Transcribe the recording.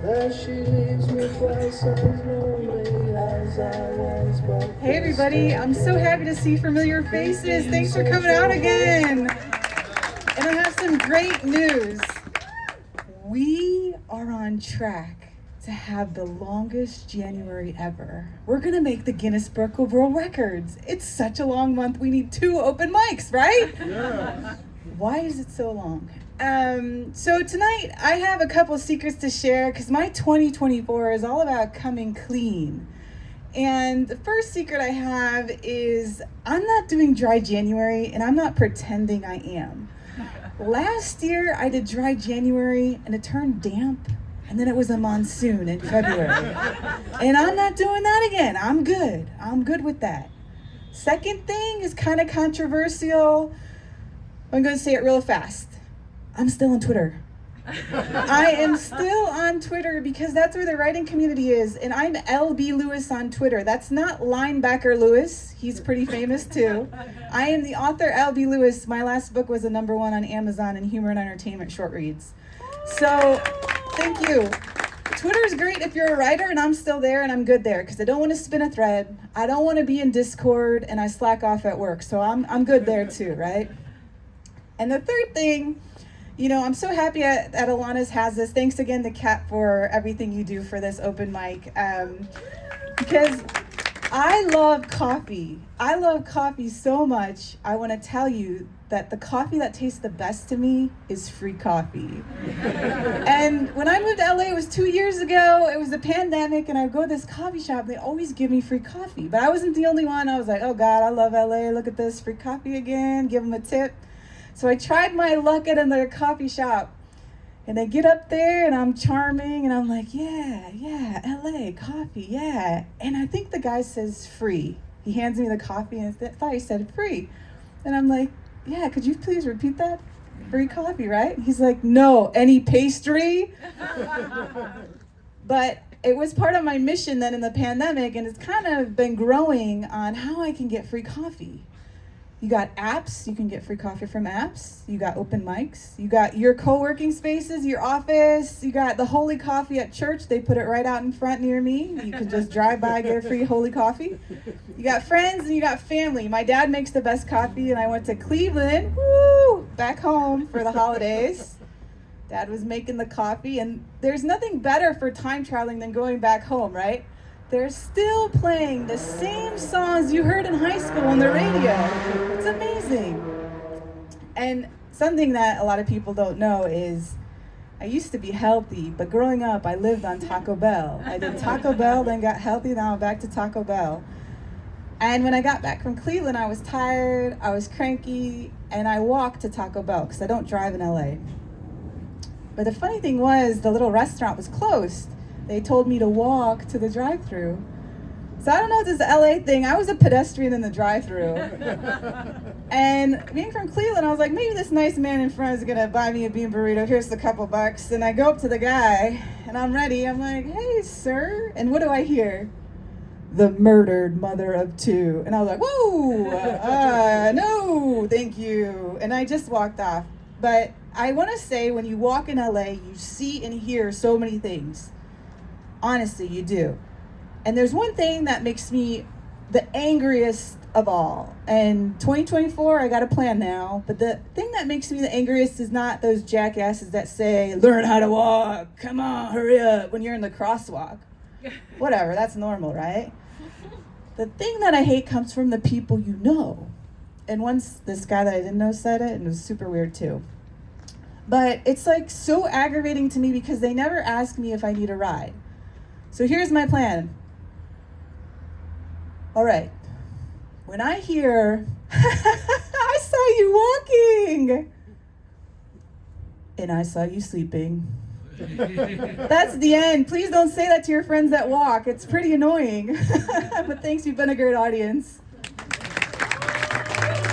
Hey everybody, I'm so happy to see familiar faces. Thanks for coming out again. And I have some great news. We are on track to have the longest January ever. We're gonna make the Guinness Book of World Records. It's such a long month, we need 2 open mics, right? Yeah. Why is it so long? So tonight I have a couple secrets to share because my 2024 is all about coming clean. And the first secret I have is I'm not doing dry January and I'm not pretending I am. Last year I did dry January and it turned damp and then it was a monsoon in February. And I'm not doing that again. I'm good with that. Second thing is kind of controversial. I'm going to say it real fast. I'm still on Twitter. I am still on Twitter because that's where the writing community is. And I'm LB Lewis on Twitter. That's not Linebacker Lewis. He's pretty famous too. I am the author LB Lewis. My last book was a #1 on Amazon in humor and entertainment short reads. So thank you. Twitter is great if you're a writer, and I'm still there and I'm good there because I don't want to spin a thread. I don't want to be in Discord and I slack off at work. So I'm good there too, right? And the third thing, I'm so happy that Alana's has this. Thanks again to Kat for everything you do for this open mic. Because I love coffee. I love coffee so much. I want to tell you that the coffee that tastes the best to me is free coffee. And when I moved to LA, it was 2 years ago. It was the pandemic, and I would go to this coffee shop. They always give me free coffee. But I wasn't the only one. I was like, oh God, I love LA. Look at this, free coffee again. Give them a tip. So I tried my luck at another coffee shop, and I get up there and I'm charming and I'm like, yeah, LA, coffee, yeah. And I think the guy says free. He hands me the coffee and I thought he said free. And I'm like, yeah, could you please repeat that? Free coffee, right? He's like, no, any pastry? But it was part of my mission then in the pandemic, and it's kind of been growing on how I can get free coffee. You got apps, you can get free coffee from apps. You got open mics. You got your co-working spaces, your office. You got the Holy Coffee at church. They put it right out in front near me. You can just drive by, get a free Holy Coffee. You got friends and you got family. My dad makes the best coffee, and I went to Cleveland, back home for the holidays. Dad was making the coffee, and there's nothing better for time traveling than going back home, right? They're still playing the same songs you heard in high school on the radio. It's amazing. And something that a lot of people don't know is I used to be healthy, but growing up, I lived on Taco Bell. I did Taco Bell, then got healthy, now I'm back to Taco Bell. And when I got back from Cleveland, I was tired, I was cranky, and I walked to Taco Bell because I don't drive in LA. But the funny thing was, the little restaurant was closed. They told me to walk to the drive-thru. So I don't know if this is an LA thing. I was a pedestrian in the drive-thru. And being from Cleveland, I was like, maybe this nice man in front is gonna buy me a bean burrito. Here's a couple bucks. And I go up to the guy, and I'm ready. I'm like, hey, sir. And what do I hear? The murdered mother of 2. And I was like, whoa, no, thank you. And I just walked off. But I wanna say, when you walk in LA, you see and hear so many things. Honestly, you do. And there's one thing that makes me the angriest of all. And 2024, I got a plan now. But the thing that makes me the angriest is not those jackasses that say, learn how to walk. Come on, hurry up when you're in the crosswalk. Whatever, that's normal, right? The thing that I hate comes from the people you know. And once this guy that I didn't know said it, and it was super weird too. But it's like so aggravating to me because they never ask me if I need a ride. So here's my plan. All right, when I hear, I saw you walking, and I saw you sleeping, that's the end. Please don't say that to your friends that walk. It's pretty annoying. But thanks, you've been a great audience.